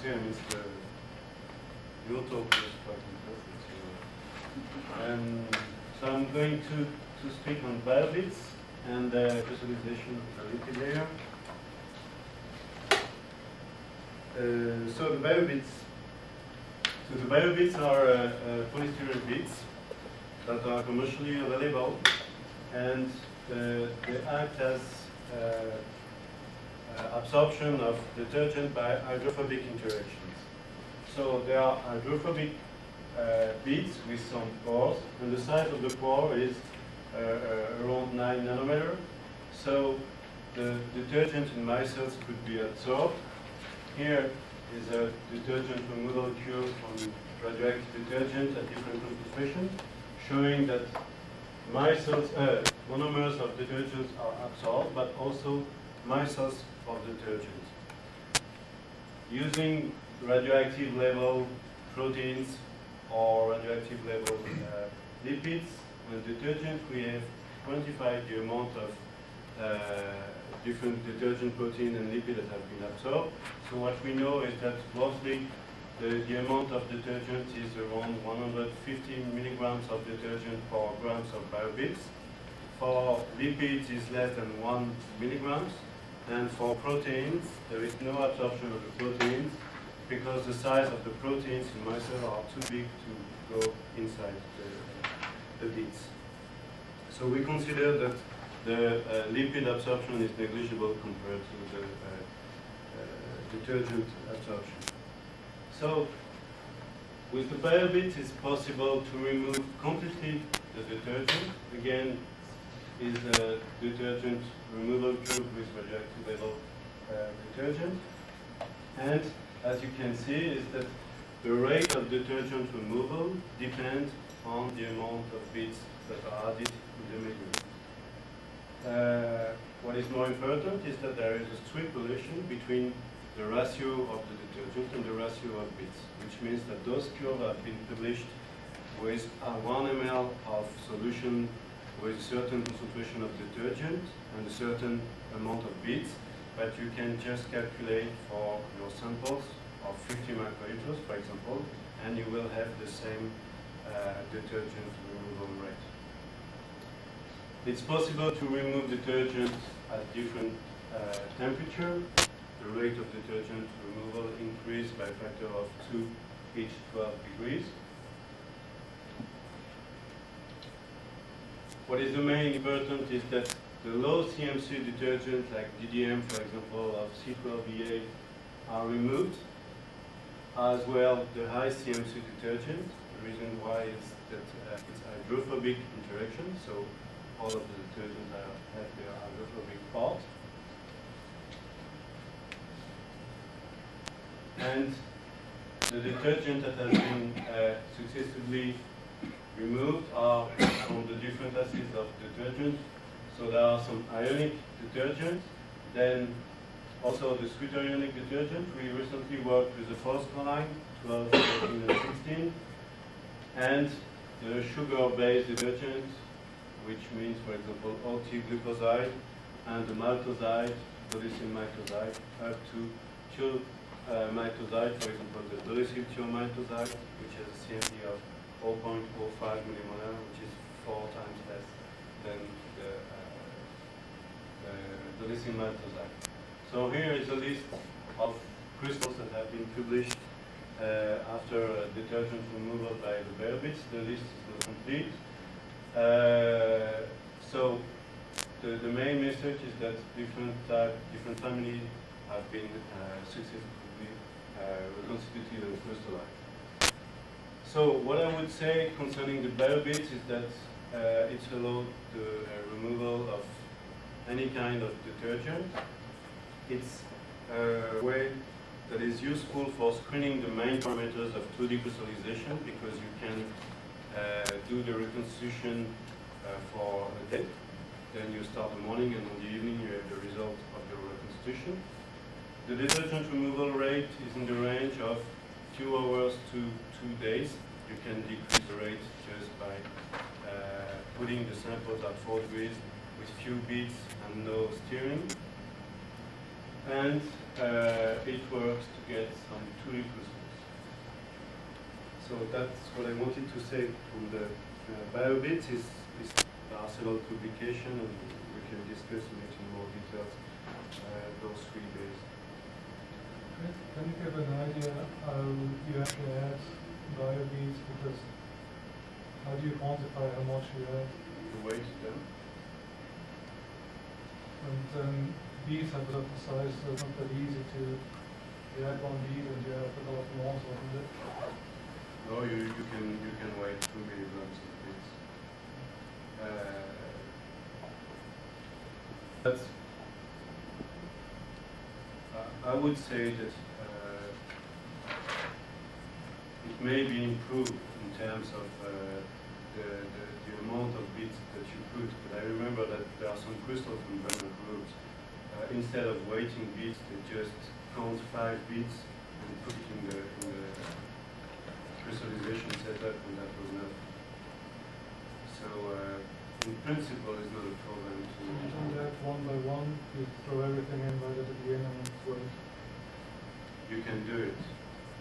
see, I mean, your talk was quite interesting. So I'm going to speak on biobeads and crystallization of the lipid layer. So the biobeads are polystyrene beads that are commercially available, and they act as absorption of detergent by hydrophobic interactions. So they are hydrophobic beads with some pores, and the size of the pore is around 9 nanometer. So the detergent in micelles could be absorbed. Here is a detergent removal curve from radioactive detergent at different concentration, showing that monomers of detergents are absorbed, but also micelles of detergent. Using radioactive level proteins or radioactive level lipids and detergent, we have quantified the amount of different detergent protein and lipid that have been absorbed. So what we know is that roughly the amount of detergent is around 150 milligrams of detergent per grams of biobeads. For lipids is less than 1 milligrams. And for proteins, there is no absorption of the proteins because the size of the proteins in micelle are too big to go inside the beads. So we consider that the lipid absorption is negligible compared to the detergent absorption. So with the biobeads, it's possible to remove completely the detergent. Again, is the detergent removal curve with radioactive level detergent. And as you can see, is that the rate of detergent removal depends on the amount of beads that are added in the medium. What is more important is that there is a strict relation between the ratio of the detergent and the ratio of beads, which means that those curves have been published with 1 ml of solution with a certain concentration of detergent and a certain amount of beads, but you can just calculate for your samples of 50 microliters, for example, and you will have the same detergent removal rate. It's possible to remove detergent at different temperature. The rate of detergent removal increased by a factor of 2 each 12 degrees. What is the main important is that the low CMC detergent like DDM, for example, of C12VA are removed, as well the high CMC detergent. The reason why is that it's hydrophobic interaction, so all of the detergents have their hydrophobic part. And the detergent that has been successfully removed are from the different acids of detergent. So there are some ionic detergents, then also the sweet ionic detergent. We recently worked with the first line, 12, 13, and 16, and the sugar-based detergent, which means, for example, OT-glucoside and the maltoside, polycyl maltoside, up to maltoside, for example, the polycyl maltoside, which has a CMP of 0.05 millimolar, which is 4 times less than the lithium maltoside. So here is a list of crystals that have been published after detergent removal by the biobeads. The list is not complete. So the main message is that different families have been successfully reconstituted and crystallized. So what I would say concerning the biobeads is that it's allowed the removal of any kind of detergent. It's a way that is useful for screening the main parameters of 2D crystallization, because you can do the reconstitution for a day. Then you start the morning, and in the evening you have the result of your reconstitution. The detergent removal rate is in the range of few hours to 2 days. You can decrease the rate just by putting the samples at 4 degrees with few beads and no stirring. and it works to get some 2D crystals. So that's what I wanted to say from the biobeads. There are several publications, and we can discuss it in more details those 3 days. Can you give an idea how you actually add biobeads? Because how do you quantify how much you add? The weight them. And beads have a certain size, so it's not that easy to you add 1 bead and you have to go from 1 to 100. No, you can weigh 2 milligrams of beads. That's. I would say that it may be improved in terms of the amount of beads that you put, but I remember that there are some crystals from Bernard groups. Instead of weighting beads, they just count 5 beads and put it in the crystallization setup, and that was enough. So in principle, it's not a problem to. You don't add 1 by 1. You throw everything in right at the beginning and wait. You can do it.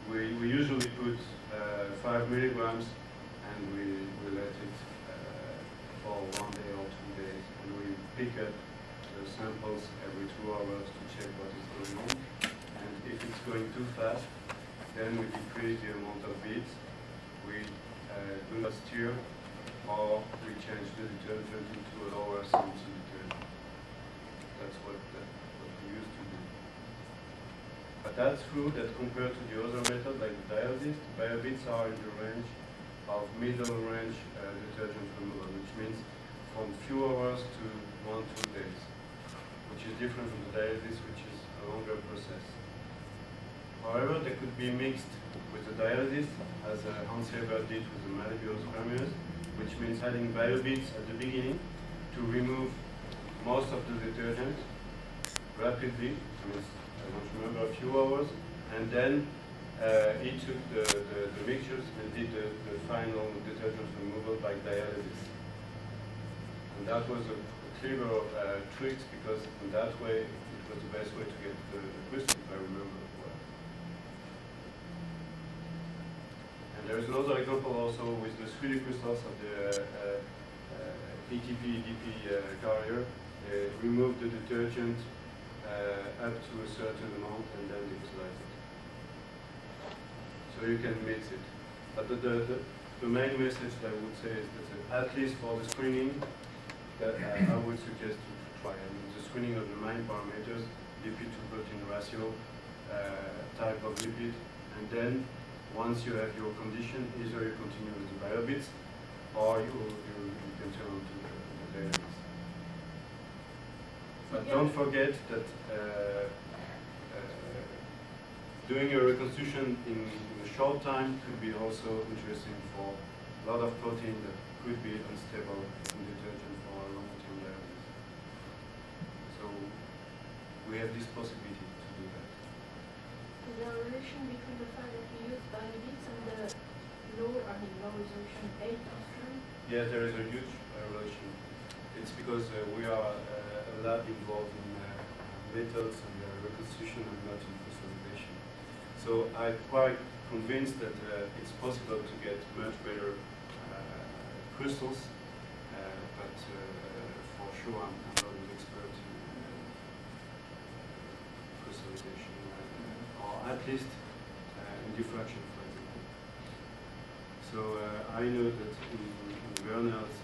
We usually put 5 milligrams, and we let it for 1 day or 2 days, and we pick up the samples every 2 hours to check what is going on. And if it's going too fast, then we decrease the amount of beads. We do not stir, or we change the detergent into a lower salinity detergent. That's what we used to do. But that's true that compared to the other method, like the dialysis, the biobeads are in the range of middle range detergent removal, which means from few hours to 1-2 days, which is different from the dialysis, which is a longer process. However, they could be mixed with the dialysis, as Hans Weber did with the malleable granules, which means adding biobeads at the beginning to remove most of the detergent rapidly, means I don't remember, a few hours, and then he took the mixtures and did the final detergent removal by dialysis. And that was a clever trick, because in that way it was the best way to get the crystal, if I remember well. And there is another example also with the 3D crystals of the ETP-EDP carrier. They remove the detergent up to a certain amount and then utilize it. So you can mix it. But the main message I would say is that at least for the screening, that I would suggest to try. I mean, the screening of the main parameters, lipid to protein ratio, type of lipid, and then once you have your condition, either you continue with the biobeads or you can turn on to the dialysis. But don't forget that doing a reconstitution in a short time could be also interesting for a lot of protein that could be unstable in detergent for a long-term dialysis. So we have this possibility to do that. Is there a relation between the fact that we use biobeads and the low resolution 8 downstream? Yeah, there is a huge relation. It's because we are a lab involved in methods and reconstitution and not in crystallization. So I'm quite convinced that it's possible to get much better crystals, but for sure I'm not an expert in crystallization, or at least in diffraction, for example. So I know that in Werner's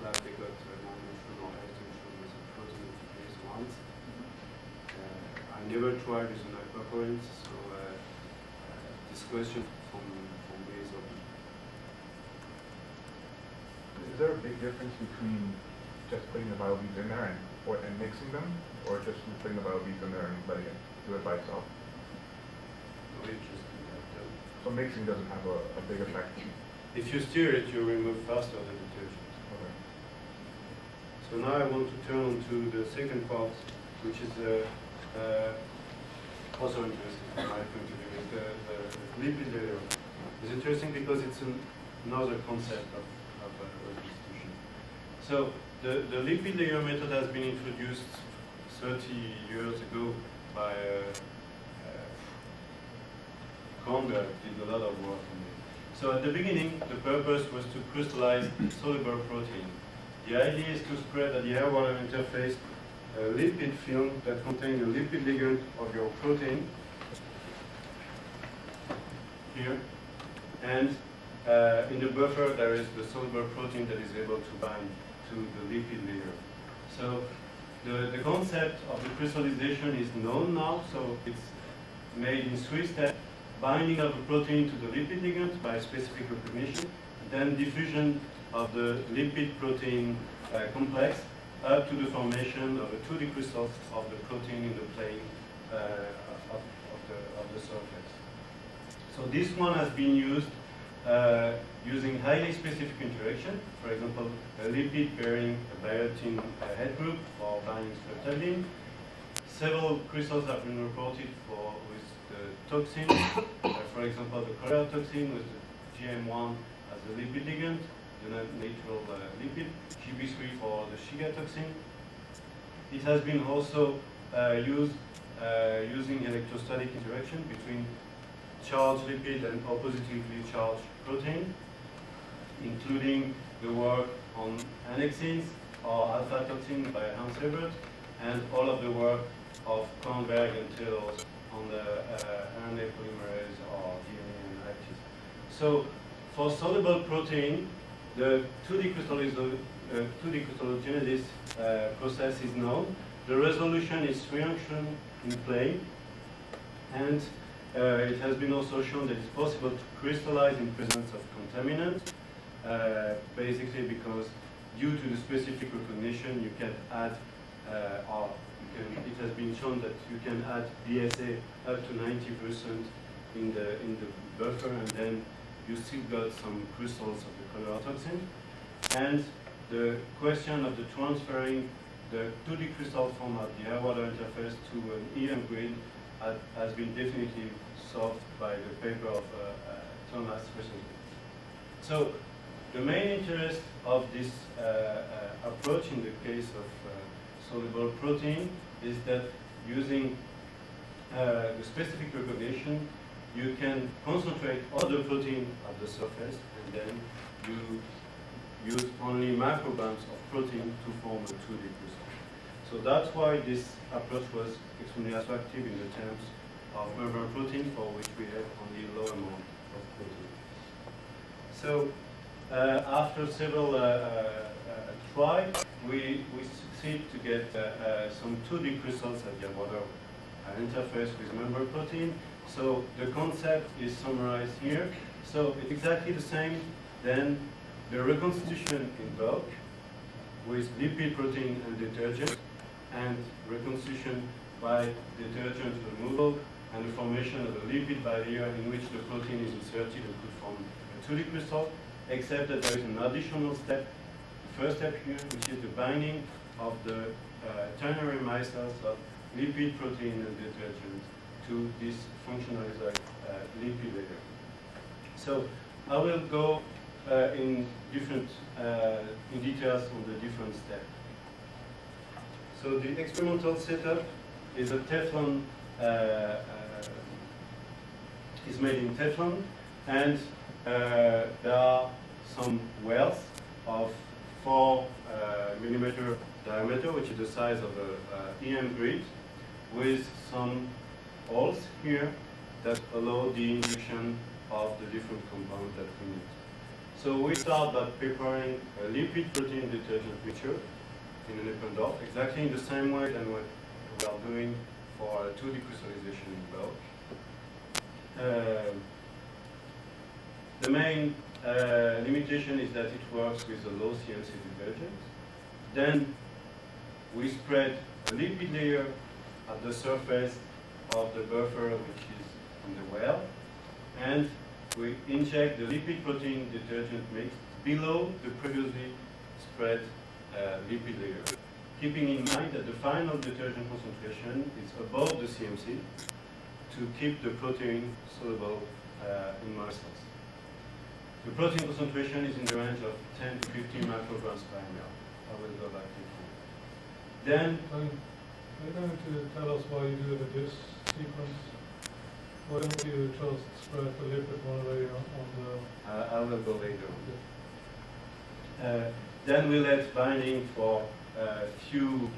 lab they got one-dimensional extension with a protein integrase once. I never tried with an aquaporin, so this question from me is open. Is there a big difference between just putting the biobeads in there and mixing them, or just putting the biobeads in there and letting it do it by itself? So mixing doesn't have a big effect. If you stir it, you remove faster the detergent. Okay. So now I want to turn on to the second part, which is also interesting from my point of view. The lipid layer is interesting because it's another concept of reconstitution. So the lipid layer method has been introduced 30 years ago by Kornberg did a lot of work on it. So at the beginning, the purpose was to crystallize soluble protein. The idea is to spread at the air-water interface a lipid film that contains a lipid ligand of your protein here, and in the buffer there is the soluble protein that is able to bind to the lipid layer. So the concept of the crystallization is known now, so it's made in 3 steps. Binding of the protein to the lipid ligand by specific recognition, then diffusion of the lipid protein complex up to the formation of a 2D crystals of the protein in the plane of the surface. So this one has been used using highly specific interaction, for example, a lipid bearing a biotin head group for binding streptavidin. Several crystals have been reported with the toxin, for example, the cholera toxin with the GM1 as a lipid ligand, the natural lipid, GB3 for the Shiga toxin. It has been also used using electrostatic interaction between charged lipid and oppositively charged protein, including the work on annexins or alpha toxin by Hans Ebert, and all of the work of Kornberg and Taylor on the RNA polymerase or DNA analysis. So for soluble protein, the 2D crystallogenesis process is known. The resolution is 3 angstrom in plane, and it has been also shown that it's possible to crystallize in presence of contaminant, basically because due to the specific recognition you can add, it has been shown that you can add DSA up to 90% in the buffer, and then you still got some crystals of the cholera toxin. And the question of the transferring the 2D crystal from the air-water interface to an EM grid has been definitely solved by the paper of Thomas recently. So the main interest of this approach in the case of soluble protein is that using the specific recognition, you can concentrate all the protein at the surface, and then you use only micrograms of protein to form a 2D crystal. So that's why this approach was extremely attractive in the terms of membrane protein, for which we have only a low amount of protein. So after several tries, we succeed to get some 2D crystals at the water interface with membrane protein. So the concept is summarized here. So it's exactly the same. Then the reconstitution in bulk with lipid, protein, and detergent, and reconstitution by detergent removal, and the formation of a lipid barrier in which the protein is inserted and could form a 2D crystal, except that there is an additional step, the first step here, which is the binding of the ternary micelles of lipid, protein, and detergent to this functionalized lipid layer. So I will go in details on the different steps. So the experimental setup is a Teflon, is made in Teflon, and there are some wells of 4 millimeter diameter, which is the size of a EM grid, with some holes here that allow the injection of the different compounds that we need. So we start by preparing a lipid protein detergent mixture in an Eppendorf, exactly in the same way than what we are doing for 2D crystallization in bulk. The main limitation is that it works with a low CMC detergent. Then we spread a lipid layer at the surface of the buffer, which is in the well, and we inject the lipid protein detergent mix below the previously spread lipid layer, keeping in mind that the final detergent concentration is above the CMC to keep the protein soluble in micelles. The protein concentration is in the range of 10 to 15 micrograms per ml. I will go back to it. Then, Are you going to tell us why you do it with this sequence? Why don't you just spread the lipid monolayer on the... I will go later on. Then we let binding for a few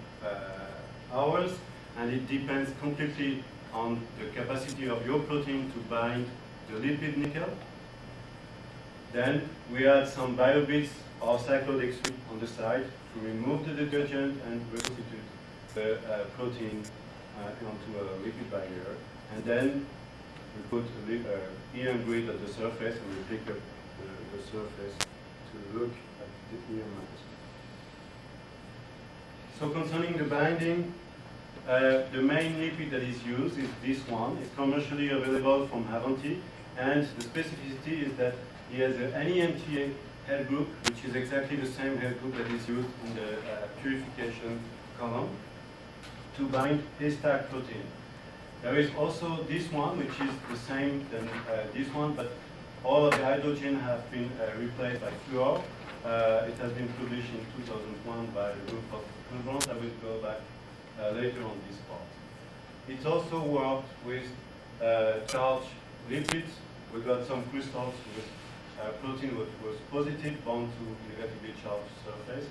hours, and it depends completely on the capacity of your protein to bind the lipid nickel. Then we add some biobeads or cyclodextrin on the side to remove the detergent and reconstitute the protein onto a lipid barrier. And then we put EM grid at the surface, and we pick up the surface to look at the EM mass. So concerning the binding, the main lipid that is used is this one. It's commercially available from Avanti, and the specificity is that he has an NEMTA head group, which is exactly the same head group that is used in the purification column to bind haystack protein. There is also this one, which is the same than this one, but all of the hydrogen have been replaced by fluor. It has been published in 2001 by the group of Convent. I will go back later on this part. It also worked with charged lipids. We got some crystals with protein which was positive bound to negatively charged surface,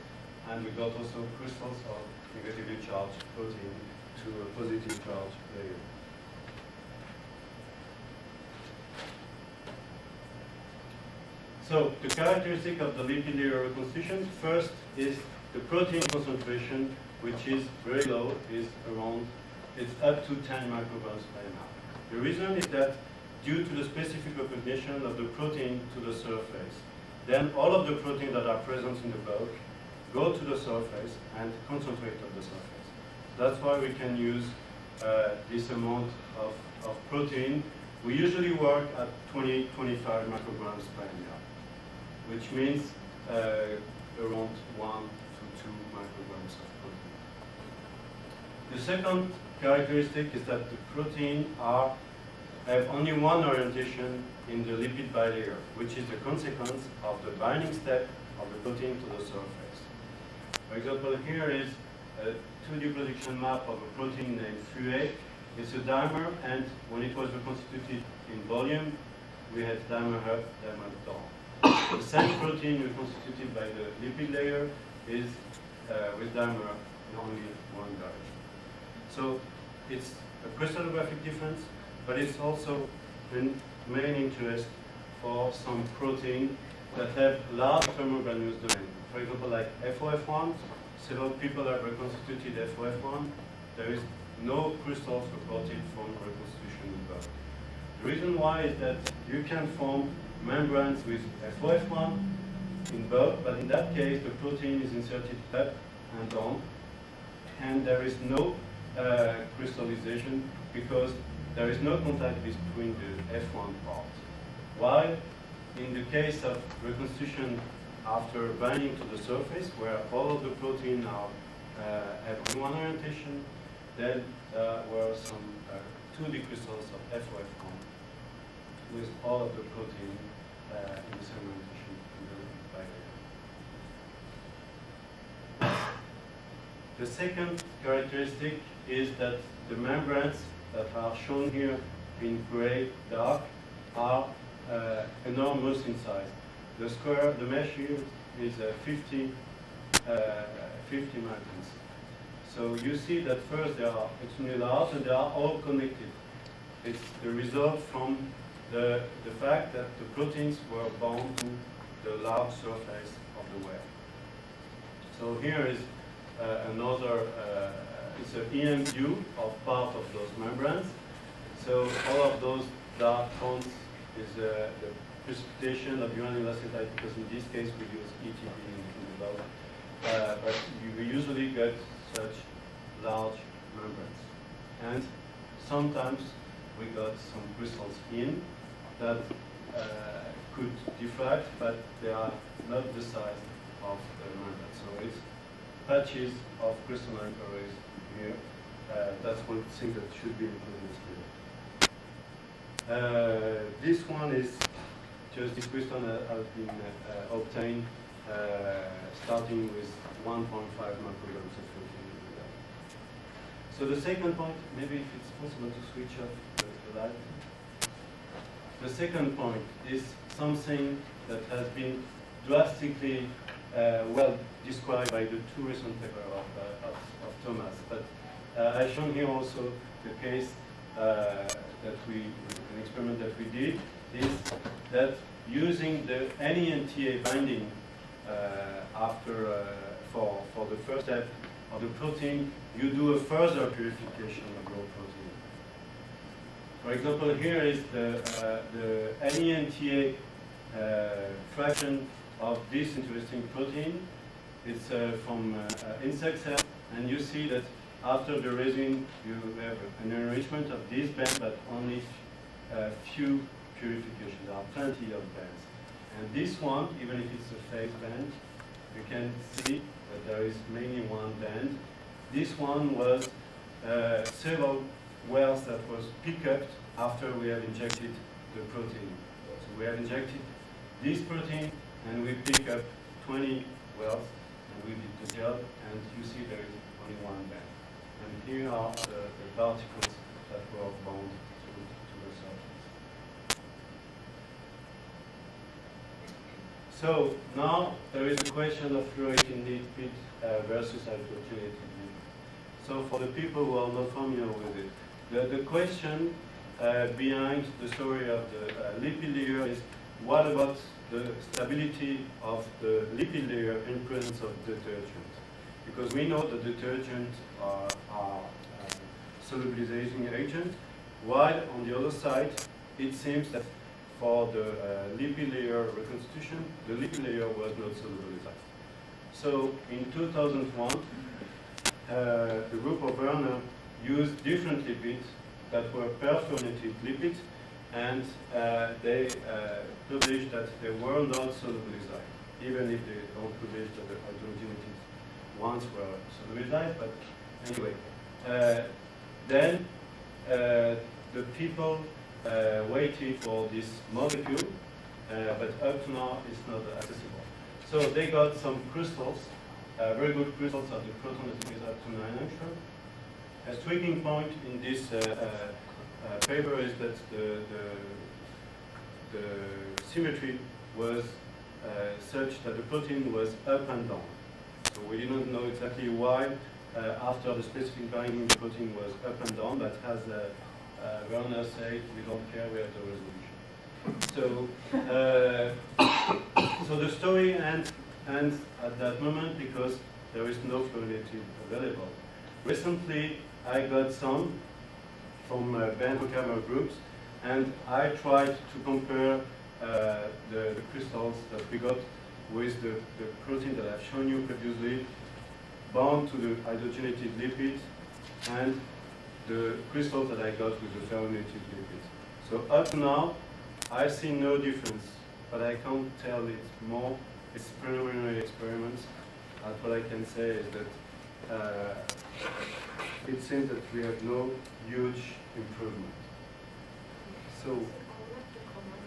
and we got also crystals of negatively charged protein to a positive charged layer. So the characteristic of the lipid layer reconstitution, first is the protein concentration, which is very low, it's up to 10 micrograms per ml. The reason is that due to the specific recognition of the protein to the surface, then all of the proteins that are present in the bulk go to the surface and concentrate on the surface. That's why we can use this amount of protein. We usually work at 20-25 micrograms per ml, which means around 1 to 2 micrograms of protein. The second characteristic is that the protein have only one orientation in the lipid bilayer, which is the consequence of the binding step of the protein to the surface. For example, here is a 2D projection map of a protein named FUA. It's a dimer, and when it was reconstituted in volume, we had dimer up, dimer down. The same protein reconstituted by the lipid layer is with dimer in only one direction. So it's a crystallographic difference, but it's also in main interest for some protein that have large thermogranulous domain. For example, like FOF1, several people have reconstituted FOF1. There is no crystals reported from reconstitution in bulk. The reason why is that you can form membranes with FOF1 in bulk, but in that case the protein is inserted up and down, and there is no crystallization because there is no contact between the F1 part. While in the case of reconstitution after binding to the surface, where all of the protein now have one orientation, then there were some 2D crystals of FOF1 with all of the protein in the same orientation in the bilayer. The second characteristic is that the membranes that are shown here in gray dark are enormous in size. The mesh here is 50 microns. So you see that first they are extremely large and they are all connected. It's the result from the fact that the proteins were bound to the large surface of the web. So here is another, it's an EM view of part of those membranes. So all of those dark tones is the precipitation of uranyl acetate, because in this case we use ETB in the bulk. But you usually get such large membranes. And sometimes we got some crystals in that could diffract, but they are not the size of the membrane. So it's patches of crystalline arrays here. That's one thing that should be included here. This one is just this crystal has been obtained starting with 1.5 micrograms of protein. So the second point, maybe if it's possible to switch off the light. The second point is something that has been drastically well described by the two recent papers of Thomas. But I've shown here also the case an experiment that we did, is that using the NENTA binding for the first step of the protein, you do a further purification of your protein. For example, here is the NENTA fraction of this interesting protein. It's from insect cells, and you see that after the resin, you have an enrichment of this band, but only a few purifications. There are plenty of bands. And this one, even if it's a phase band, you can see that there is mainly one band. This one was several wells that was picked up after we have injected the protein. So we have injected this protein, and we pick up 20 wells, and we did the job, and you see there is only one band. And here are the particles that were bound to the surface. So now there is a question of fluorinated lipid versus hydrogenated lipid. So for the people who are not familiar with it, the question behind the story of the lipid layer is, what about the stability of the lipid layer in presence of detergent? Because we know that detergents are solubilizing agent, while on the other side, it seems that for the lipid layer reconstitution, the lipid layer was not solubilized. So in 2001, the group of Werner used different lipids that were perfluorinated lipids, and they published that they were not solubilized, even if they don't publish that the hydrogenated ones were solubilized. But anyway, then the people waited for this molecule, but up to now it's not accessible. So they got some crystals, very good crystals of the proton that is up to 9 angstrom. A striking point in this paper is that the symmetry was such that the protein was up and down. So we didn't know exactly why after the specific binding the protein was up and down, but as Werner said, we don't care, we have the resolution. So, so the story ends at that moment because there is no fluorinated available. Recently, I got some from band-camera groups, and I tried to compare the crystals that we got with the protein that I've shown you previously, bound to the hydrogenated lipids, and the crystals that I got with the fluorinated lipids. So up to now, I see no difference, but I can't tell it more. It's preliminary experiments. What I can say is that it seems that we have no huge improvement. So, I would like to comment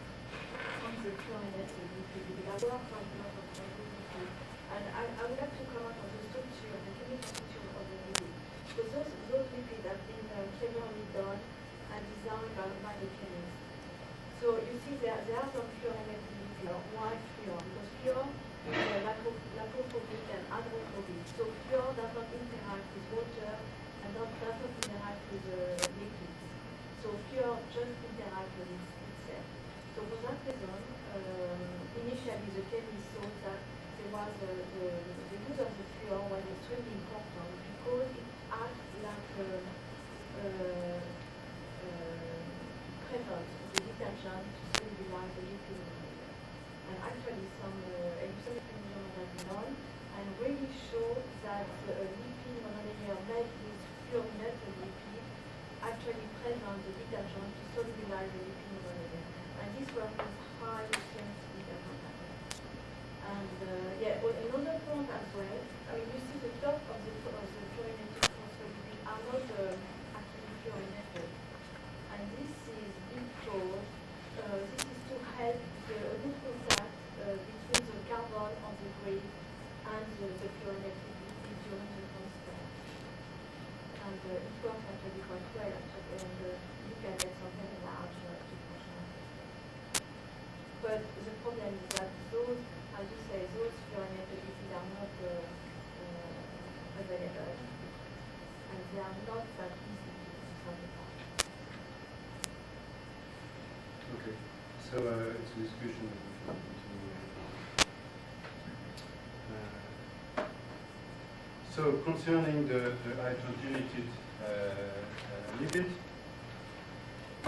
on the fluorinated lipid because I work quite a lot on fluorinated, and I would like to comment on the structure, the chemical structure of the lipid. Because those lipids have been cleverly done and designed by the chemists. So you see there are some fluorinated lipids. Why fluor? Because fluor is lactophobic and hydrophobic. So fluor does not interact with water and does not interact with liquids. So fluor just interacts with itself. So for that reason, initially the chemists thought that there was the use of the fluor was extremely important because it acts like prevents the detergent to stabilize the lipid monomer. And actually some experiments have been done and really show that the lipid monolayer made with fluorinated lipid actually prevent the detergent to solubilize the lipid monolayer. And this work is highly sensitive and matter. And yeah, well, another point as well, I mean, you see the top of the fluorinated phospholipid are not actually fluorinated. And this is because this is to help the good contact between the carbon on the grid and the fluorinated lipid during the transport. And it works actually quite well, actually, and you can get some very large depression. But the problem is that those, as you say, those fluorinated lipids are not available, and they are not that easy to satisfy. Okay, so it's a discussion that we can continue. So concerning the hydrogenated lipid,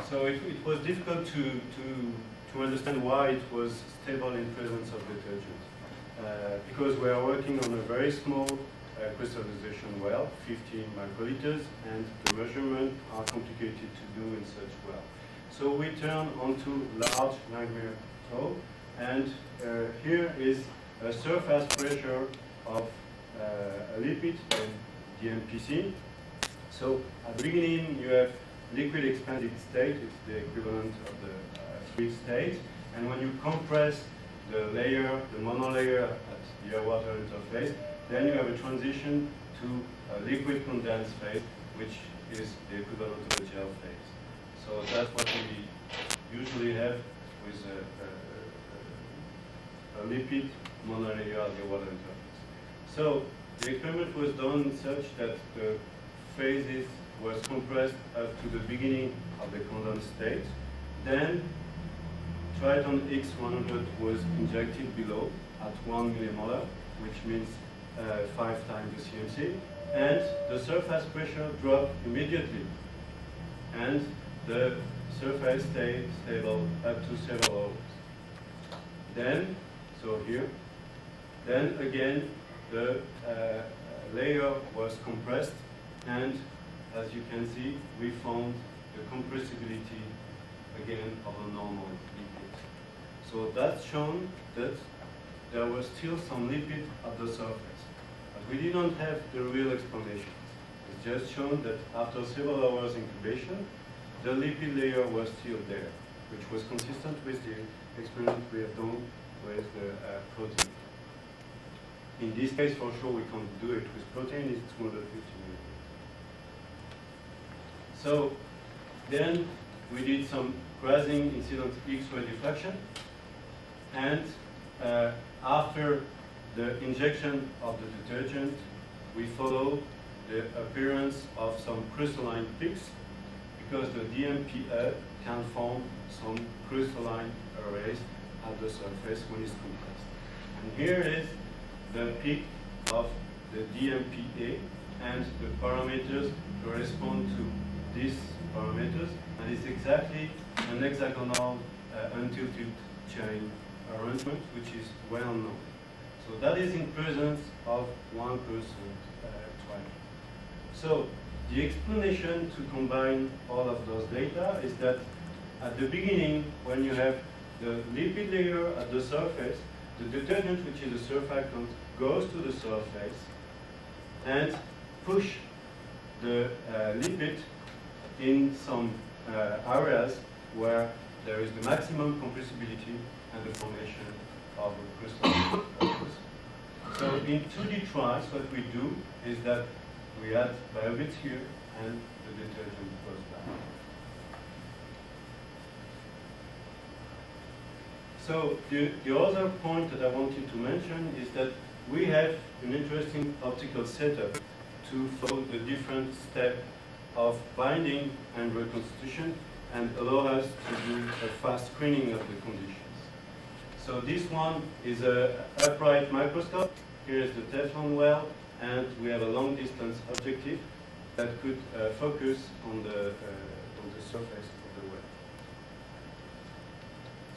so it was difficult to understand why it was stable in presence of detergent. Because we are working on a very small crystallization well, 50 microliters, and the measurements are complicated to do in such well. So we turn onto large Langmuir flow, and here is a surface pressure of a lipid, DMPC. So at the beginning you have liquid expanded state, it's the equivalent of the fluid state, and when you compress the layer, the monolayer at the air-water interface, then you have a transition to a liquid condensed phase, which is the equivalent of a gel phase. So that's what we usually have with a lipid monolayer at the water interface. So the experiment was done such that the phases was compressed up to the beginning of the condensed state. Then Triton X100 was injected below at 1 millimolar, which means 5 times the CMC, and the surface pressure dropped immediately, and the surface stayed stable up to several hours. Then, so here, then again the layer was compressed, and as you can see, we found the compressibility again of a normal lipid. So that's shown that there was still some lipid at the surface, but we didn't have the real explanation. It's just shown that after several hours incubation, the lipid layer was still there, which was consistent with the experiment we have done with the protein. In this case, for sure, we can't do it with protein, it's 250 milliliters. So then we did some grazing incident X-ray diffraction, and after the injection of the detergent, we follow the appearance of some crystalline peaks, because the DMPA can form some crystalline arrays at the surface when it's compressed. And here is the peak of the DMPA, and the parameters correspond to these parameters, and it's exactly an hexagonal untilted chain arrangement, which is well known. So that is in presence of 1% Triton. So the explanation to combine all of those data is that at the beginning, when you have the lipid layer at the surface, the detergent, which is a surfactant, goes to the surface and push the lipid in some areas where there is the maximum compressibility and the formation of a crystal. So in 2D trials, what we do is that we add biobeads here and the detergent goes back. So the other point that I wanted to mention is that we have an interesting optical setup to follow the different steps of binding and reconstitution and allow us to do a fast screening of the conditions. So this one is an upright microscope. Here is the Teflon well, and we have a long distance objective that could focus on the surface of the well.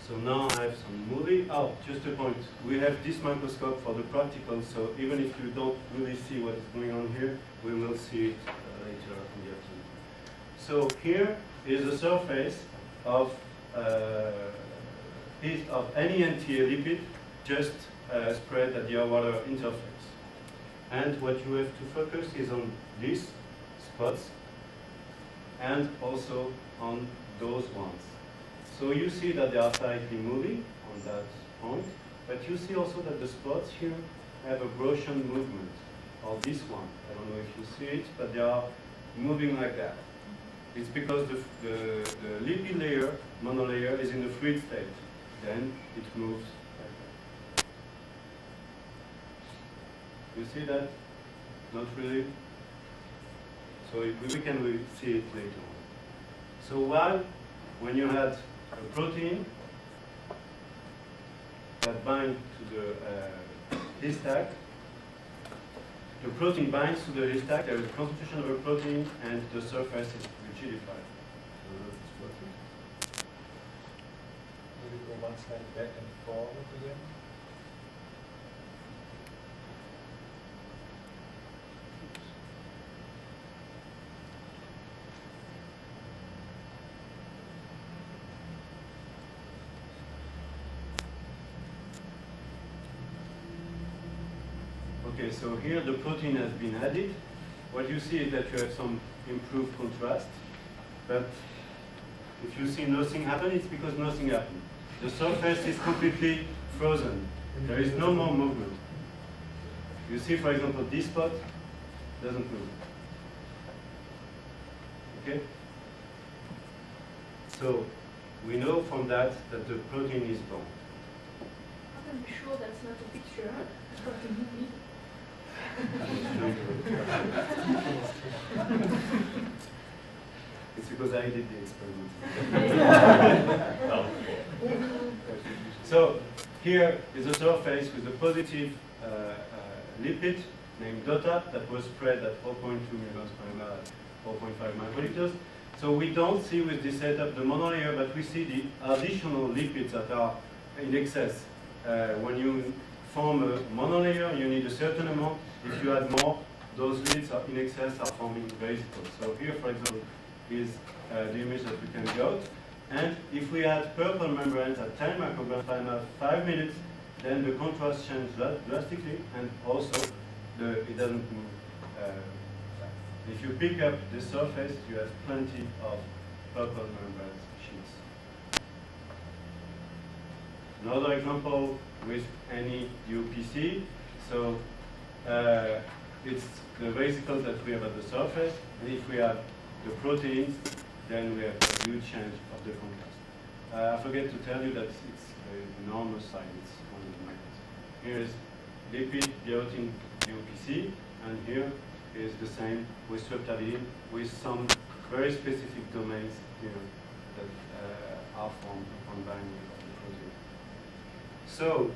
So now I have some movie. Oh, just a point. We have this microscope for the practical, so even if you don't really see what is going on here, we will see it later in the afternoon. So here is the surface of any NTA lipid just spread at the air-water interface. And what you have to focus is on these spots and also on those ones. So you see that they are slightly moving on that point, but you see also that the spots here have a Gaussian movement, or this one. I don't know if you see it, but they are moving like that. It's because the lipid layer, monolayer, is in a fluid state. Then it moves like that. You see that? Not really? So we can see it later on. So while when you had a protein that binds to the histag, the protein binds to the histag, there is a concentration of a protein, and the surface is rigidified. Will you go one slide back and forward again? Okay, so here the protein has been added. What you see is that you have some improved contrast, but if you see nothing happen, it's because nothing happened. The surface is completely frozen. There is no more movement. You see, for example, this spot doesn't move. Okay? So we know from that that the protein is gone. How can we be sure that's not a picture of the movie? It's because I did the experiment. So here is a surface with a positive lipid named DOTA that was spread at 4.2 milligrams per ml at 4.5 microliters. So we don't see with this setup the monolayer, but we see the additional lipids that are in excess. When you form a monolayer, you need a certain amount. If you add more, those lipids are in excess are forming vesicles. So here, for example, is the image that we can get. And if we add purple membranes at 10 micrograms per ml, 5 minutes, then the contrast changes drastically, and also it doesn't move. If you pick up the surface, you have plenty of purple membrane sheets. Another example with any UPC. So it's the vesicles that we have at the surface, and if we have the proteins, then we have a huge change of the contrast. I forget to tell you that it's an enormous size, it's 100 microns. Here is lipid biotin UPC, and here is the same with streptavidin, with some very specific domains here that are formed upon binding of the protein. So,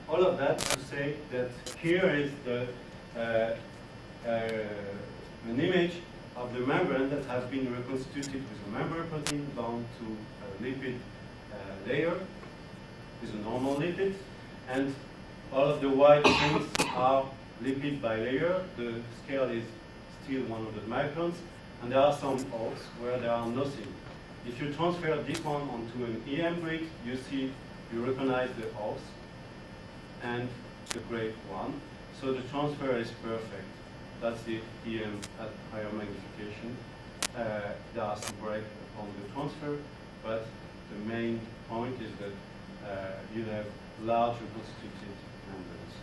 all of that to say that here is an image of the membrane that has been reconstituted with a membrane protein bound to a lipid layer, is a normal lipid, and all of the white things are lipid bilayer. The scale is still 100 microns, and there are some holes where there are nothing. If you transfer this one onto an EM grid, you recognize the holes and the grade 1. So the transfer is perfect. That's the EM at higher magnification. There are some break on the transfer, but the main point is that you have large reconstituted membranes.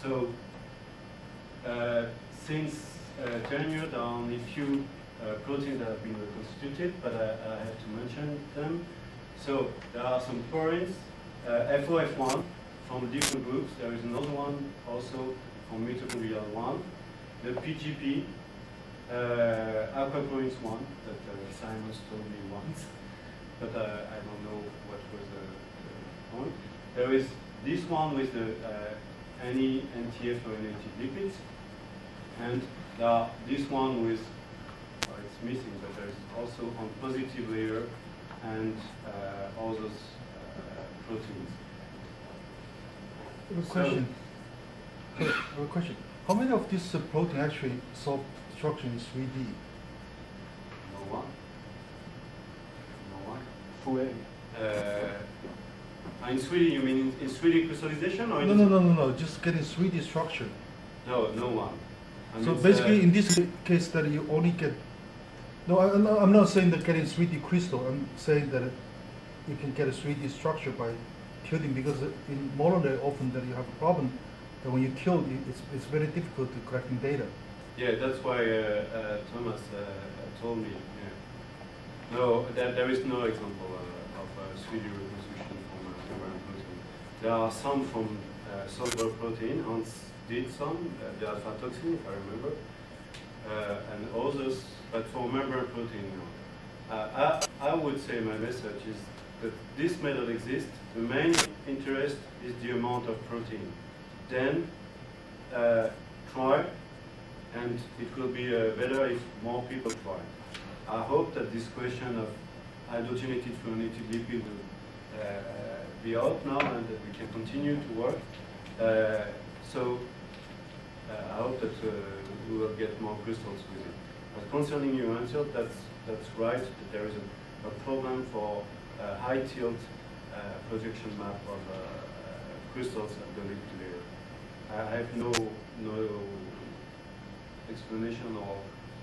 So since 10 years, there are only few proteins that have been reconstituted, but I have to mention them. So there are some purines, FOF1 from different groups. There is another one also from mitochondrial 1. The PGP, aquapurines 1 that Simon told me once, but I don't know what was the point. There is this one with the any NTF-oriented lipids, and this one with, well, it's missing, but there's also on positive layer and all those proteins. I have a question. I have a question. How many of this protein actually solve structure in 3D? No one. No one. Full In 3D, you mean in 3D crystallization, or No. Just getting 3D structure. No, no one. So basically, in this case, that you only get. No, I'm not saying that getting 3D crystal. I'm saying that you can get a 3D structure by killing, because in monolayer often that you have a problem that when you kill, it's very difficult to collecting data. Yeah, that's why Thomas told me. Yeah. No, that there is no example of 3D reconstruction from membrane protein. There are some from soluble protein. Hans did some, the alpha toxin, if I remember, and others, but for membrane protein, no. I would say my message is that this method exists. The main interest is the amount of protein. Then try, and it will be better if more people try. I hope that this question of hydrogenated fluorinated lipid will be out now and that we can continue to work. I hope that we will get more crystals with it. But concerning your answer, that's right, that there is a problem for high tilt projection map of crystals at the lipid layer. I have no explanation of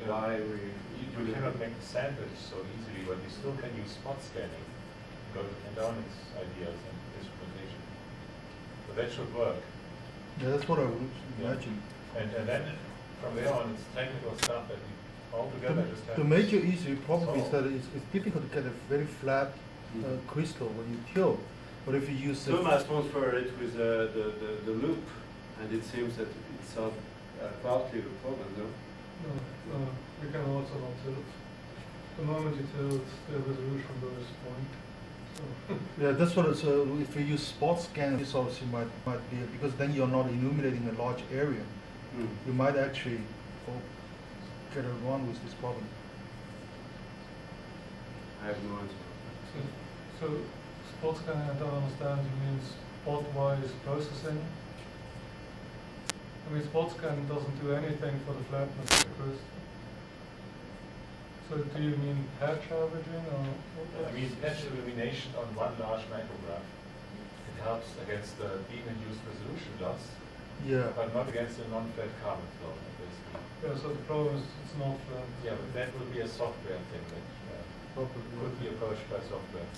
why you cannot make the sandwich so easily, but you still can use spot scanning. Go to Kendon's ideas and instrumentation. So that should work. Yeah, that's what I would imagine. And then from there on, it's technical stuff that you altogether just have The major issue probably is solve. that it's difficult to get a very flat crystal when you tilt. But if you use Thomas transferred it with the loop, and it seems that it solved partly the problem, no? No, you can also not tilt. The moment you tilt, the resolution goes point. So yeah, that's what it's. If you use spot scan, this also might be because then you're not illuminating a large area. You might actually get around with this problem. I have no answer. So spot scanning, I don't understand. You mean spot-wise processing? I mean, spot scan doesn't do anything for the flatness of the crystal. So do you mean patch averaging or? I mean, patch illumination on one large micrograph. It helps against the beam-induced resolution loss, Yeah. but not against the non-flat carbon flow, basically. Yeah, so the problem is it's not flat. Yeah, but that will be a software thing that Probably. could be approached by software.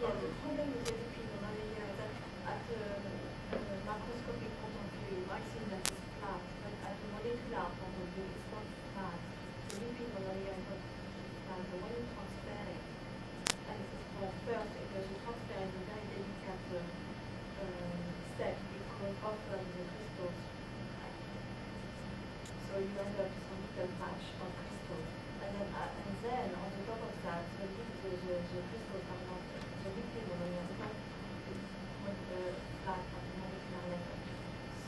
Yeah, the problem with the Levy Monolayer is that at macroscopic point of view, you might seem that it's flat, but at the molecular point of view, it's not flat. The Levy Monolayer is not flat, but when you transfer it, and first, because you transfer is a very delicate step, because often the crystals crack. So you end up with some little patch of crystals. And then on the top of that, the crystals are not, the Levy Monolayer is not flat at the molecular level.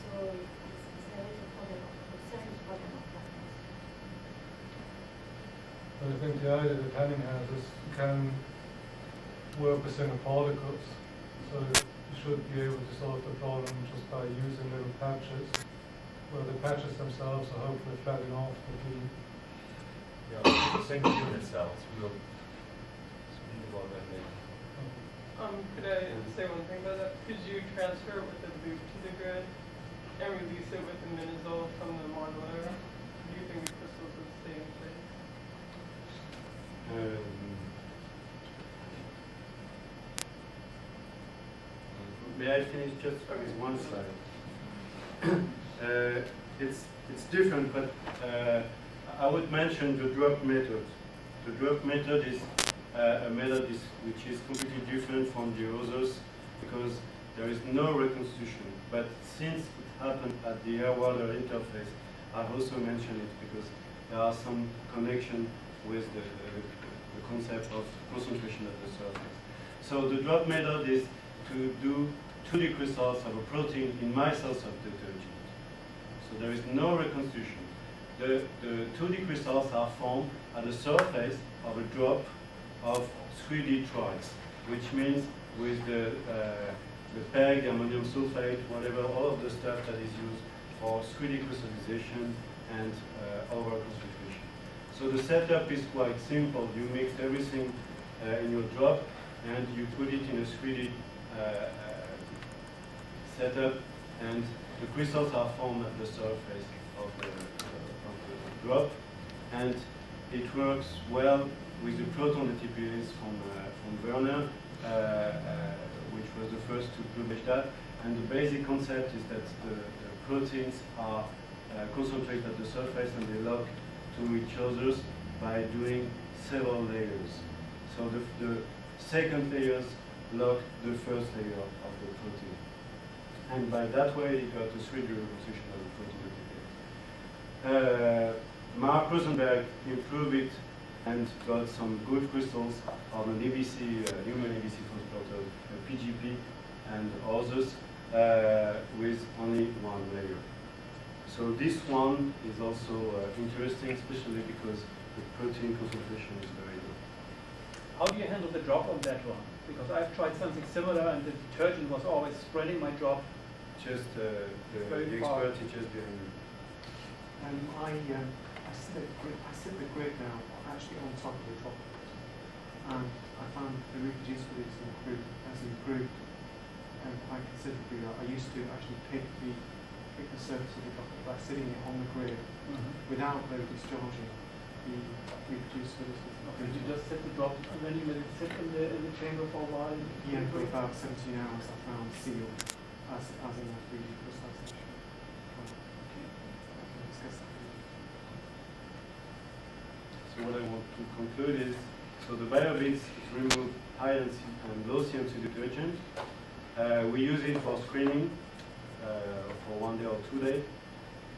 So there is a problem, a serious problem of flatness. But I think the idea that Henning has is you can work with single particles. So you should be able to solve the problem just by using little patches, where the patches themselves are hopefully flattening off the beam. Yeah, single unit cells. We will speak about that later. Could I say one thing about that? Could you transfer it with the loop to the grid and release it with the minazole from the monolayer? Do you think the crystals would stay in place? May I finish just with one slide? It's different, but I would mention the drop method. The drop method is a method which is completely different from the others because there is no reconstitution. But since it happened at the air-water interface, I also mention it because there are some connection with the concept of concentration at the surface. So the drop method is to do 2D crystals of a protein in micelles of detergent. So there is no reconstitution. The 2D crystals are formed at the surface of a drop of 3D trials, which means with the PEG, the ammonium sulfate, whatever, all of the stuff that is used for 3D crystallization and over-concentration. So the setup is quite simple. You mix everything in your drop and you put it in a 3D setup, and the crystals are formed at the surface of the drop, and it works well with the proton ATPase from Werner, which was the first to publish that. And the basic concept is that the proteins are concentrated at the surface and they lock to each other by doing several layers. So the second layers lock the first layer of the protein. And by that way, you got a 3D reconstruction of the protein. Mark Rosenberg improved it and got some good crystals on an EBC, human EBC transporter, PGP, and others with only one layer. So this one is also interesting, especially because the protein concentration is very low. How do you handle the drop on that one? Because I've tried something similar and the detergent was always spreading my drop. Just the expert is just behind you. I sit the grid now actually on top of the droplet, and I found the reproducibility has improved quite considerably. I used to actually pick the surface of the droplet by sitting it on the grid without discharging the reproducibility. Okay, you just set the drop and then you let it sit in the chamber for a while? Yeah, for about 17 hours I found sealed as in a 3D crystallization. Okay. I can discuss that. So what I want to conclude is, so the biobeads remove high and low CMC detergent. We use it for screening for 1 day or 2 days.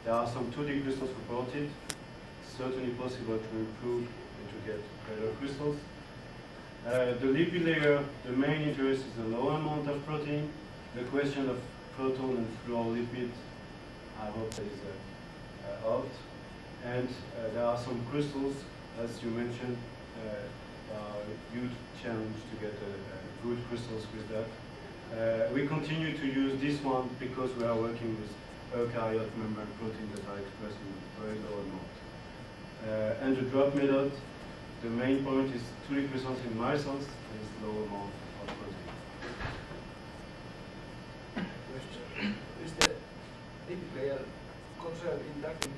There are some 2D crystals reported. It's certainly possible to improve and to get better crystals. The lipid layer, the main interest is the low amount of protein. The question of proton and fluorolipids, I hope is out. And there are some crystals, as you mentioned, a huge challenge to get good crystals with that. We continue to use this one because we are working with eukaryote membrane proteins that are expressed in very low amount. And the drop method, the main point is 2D crystals in my cells is low amount of protein. Question. Is the lipid layer conserved intact in